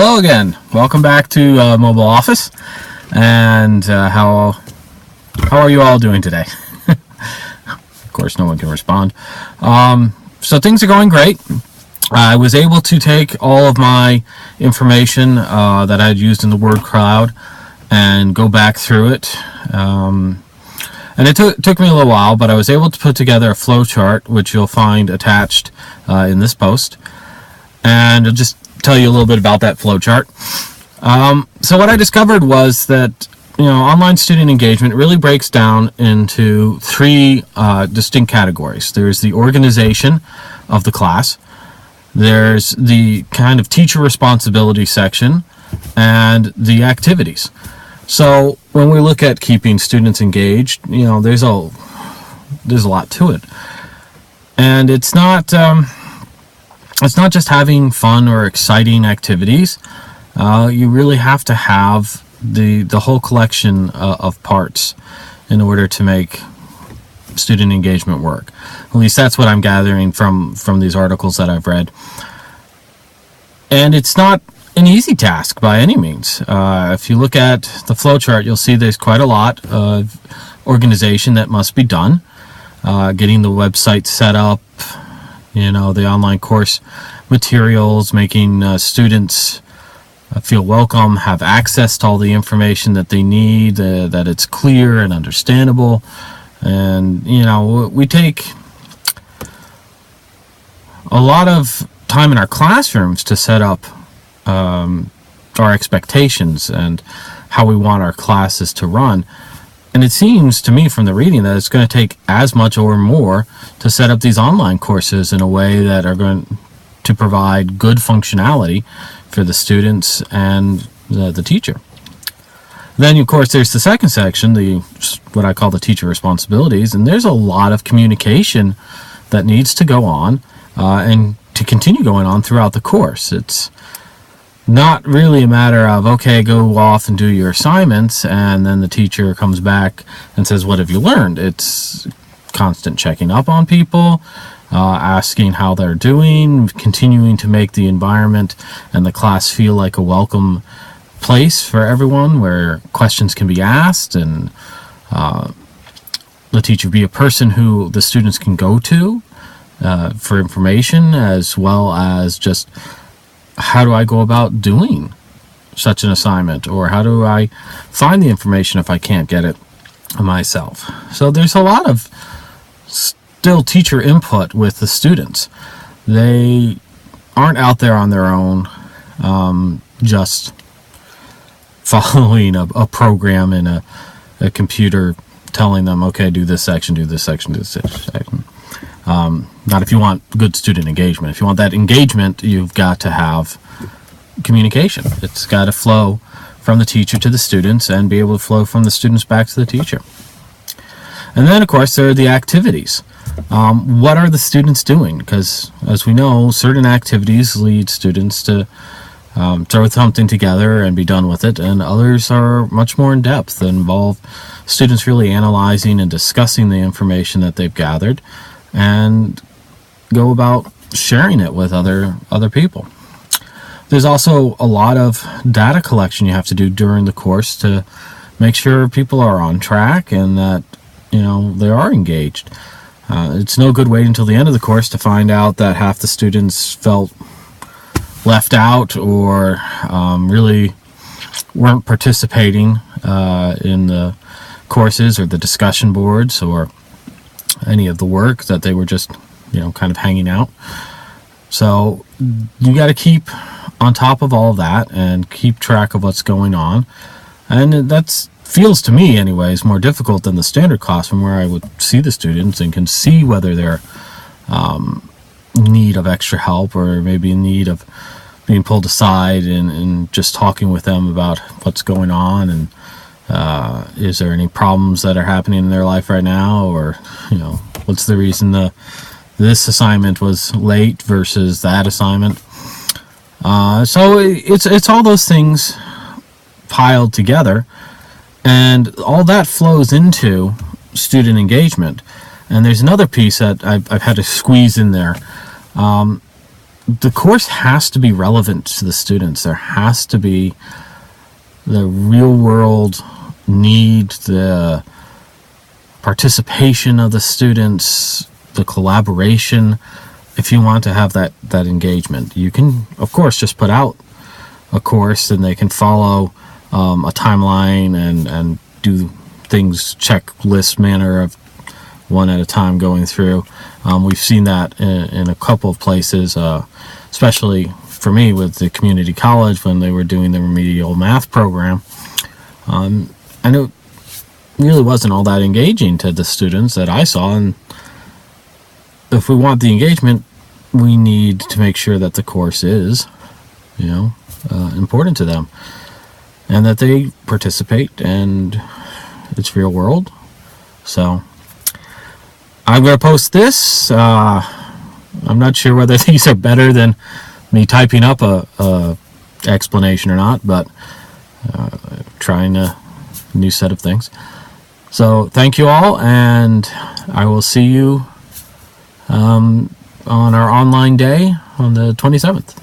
Hello again. Welcome back to Mobile Office. And how are you all doing today? Of course, no one can respond. So things are going great. I was able to take all of my information that I had used in the word cloud and go back through it. And it took me a little while, but I was able to put together a flow chart, which you'll find attached in this post. And I'll just tell you a little bit about that flow chart. So what I discovered was that online student engagement really breaks down into three distinct categories. There's the organization of the class, there's the kind of teacher responsibility section, and the activities. So when we look at keeping students engaged, there's a lot to it, and it's not just having fun or exciting activities. You really have to have the whole collection of parts in order to make student engagement work. At least that's what I'm gathering from these articles that I've read. And it's not an easy task by any means. If you look at the flowchart, you'll see there's quite a lot of organization that must be done. Getting the website set up, the online course materials, making students feel welcome, have access to all the information that they need, that it's clear and understandable. And, we take a lot of time in our classrooms to set up our expectations and how we want our classes to run. And it seems to me from the reading that it's going to take as much or more to set up these online courses in a way that are going to provide good functionality for the students and the teacher. Then, of course, there's the second section, what I call the teacher responsibilities, and there's a lot of communication that needs to go on and to continue going on throughout the course. It's not really a matter of, okay, go off and do your assignments, and then the teacher comes back and says, what have you learned? It's constant checking up on people, asking how they're doing, continuing to make the environment and the class feel like a welcome place for everyone where questions can be asked, and the teacher be a person who the students can go to for information, as well as just how do I go about doing such an assignment, or how do I find the information if I can't get it myself. So there's a lot of still teacher input with the students. They aren't out there on their own just following a program in a computer telling them, okay, do this section, do this section, do this section. Not if you want good student engagement. If you want that engagement, you've got to have communication. It's got to flow from the teacher to the students and be able to flow from the students back to the teacher. And then, of course, there are the activities. What are the students doing? Because, as we know, certain activities lead students to throw something together and be done with it, and others are much more in depth and involve students really analyzing and discussing the information that they've gathered and go about sharing it with other people. There's also a lot of data collection you have to do during the course to make sure people are on track and that they are engaged. It's no good waiting until the end of the course to find out that half the students felt left out or really weren't participating in the courses or the discussion boards or any of the work, that they were just kind of hanging out. So you got to keep on top of all of that and keep track of what's going on, and that feels to me anyways more difficult than the standard classroom, where I would see the students and can see whether they're in need of extra help or maybe in need of being pulled aside and just talking with them about what's going on, and is there any problems that are happening in their life right now, or what's the reason this assignment was late versus that assignment. So it's all those things piled together, and all that flows into student engagement. And there's another piece that I've had to squeeze in there. the course has to be relevant to the students. There has to be the real world need, the participation of the students, the collaboration. If you want to have that engagement, you can, of course, just put out a course and they can follow a timeline and do things checklist manner of one at a time going through. We've seen that in a couple of places, especially for me with the community college when they were doing the remedial math program. And it really wasn't all that engaging to the students that I saw. And if we want the engagement, we need to make sure that the course is, important to them and that they participate and it's real world. So I'm going to post this. I'm not sure whether these are better than me typing up a explanation or not, but trying a new set of things. So thank you all, and I will see you on our online day on the 27th.